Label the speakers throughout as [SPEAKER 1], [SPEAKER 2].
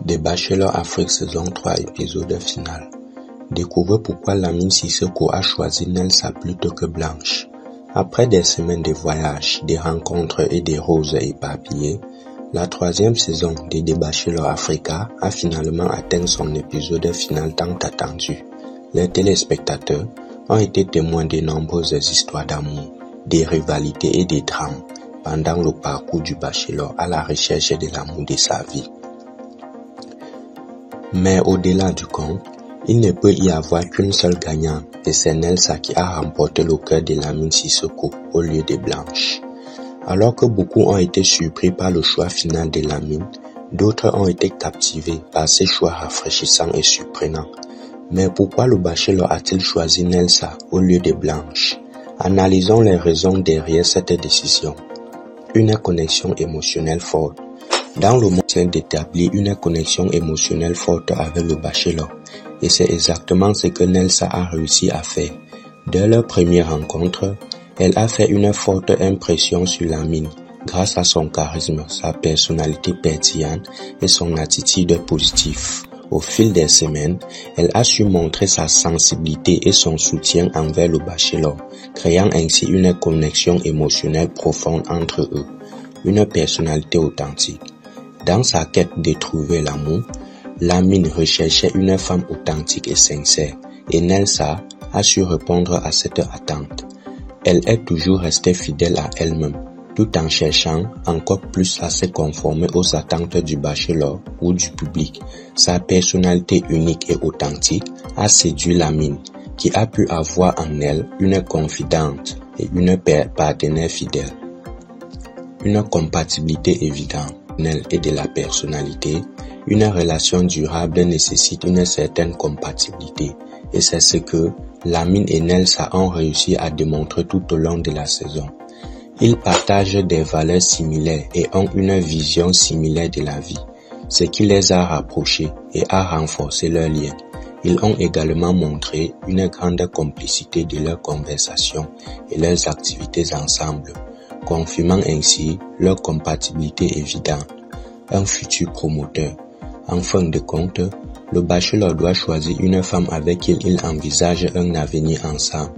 [SPEAKER 1] The Bachelor Afrique saison 3 épisode final. Découvrez pourquoi Lamine Sissoko a choisi Nelsa plutôt que Blanche. Après des semaines de voyages, des rencontres et des roses éparpillées, la troisième saison de The Bachelor Africa a finalement atteint son épisode final tant attendu. Les téléspectateurs ont été témoins de nombreuses histoires d'amour, des rivalités et des drames pendant le parcours du Bachelor à la recherche de l'amour de sa vie. Mais au-delà du compte, il ne peut y avoir qu'une seule gagnante et c'est Nelsa qui a remporté le cœur de Lamine Sissoko au lieu de Blanche. Alors que beaucoup ont été surpris par le choix final de Lamine, d'autres ont été captivés par ses choix rafraîchissants et surprenants. Mais pourquoi le Bachelor a-t-il choisi Nelsa au lieu de Blanche? Analysons les raisons derrière cette décision. Une connexion émotionnelle forte. Dans le monde, c'est d'établir une connexion émotionnelle forte avec le Bachelor. Et c'est exactement ce que Nelsa a réussi à faire. Dès leur première rencontre, elle a fait une forte impression sur Lamine, grâce à son charisme, sa personnalité pétillante et son attitude positive. Au fil des semaines, elle a su montrer sa sensibilité et son soutien envers le Bachelor, créant ainsi une connexion émotionnelle profonde entre eux, une personnalité authentique. Dans sa quête de trouver l'amour, Lamine recherchait une femme authentique et sincère, et Nelsa a su répondre à cette attente. Elle est toujours restée fidèle à elle-même, tout en cherchant encore plus à se conformer aux attentes du Bachelor ou du public. Sa personnalité unique et authentique a séduit Lamine, qui a pu avoir en elle une confidente et une partenaire fidèle. Une compatibilité évidente et de la personnalité, une relation durable nécessite une certaine compatibilité, et c'est ce que Lamine et Nelsa ont réussi à démontrer tout au long de la saison. Ils partagent des valeurs similaires et ont une vision similaire de la vie, ce qui les a rapprochés et a renforcé leurs liens. Ils ont également montré une grande complicité de leurs conversations et leurs activités ensemble, confirmant ainsi leur compatibilité évidente. Un futur promoteur. En fin de compte, le Bachelor doit choisir une femme avec qui il envisage un avenir ensemble,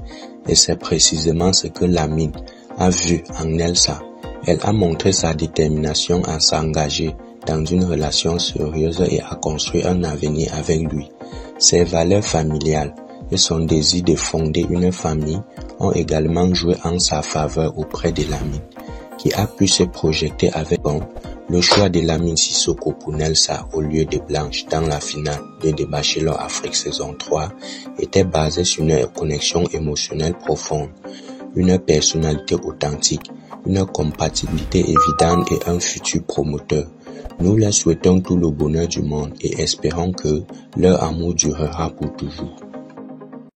[SPEAKER 1] et c'est précisément ce que Lamine a vu en Nelsa. Elle a montré sa détermination à s'engager dans une relation sérieuse et à construire un avenir avec lui. Ses valeurs familiales et son désir de fonder une famille ont également joué en sa faveur auprès de Lamine, qui a pu se projeter avec le choix de Lamine Sissoko pour Nelsa au lieu de Blanche dans la finale de The Bachelor Afrique saison 3 était basé sur une connexion émotionnelle profonde, une personnalité authentique, une compatibilité évidente et un futur promoteur. Nous leur souhaitons tout le bonheur du monde et espérons que leur amour durera pour toujours.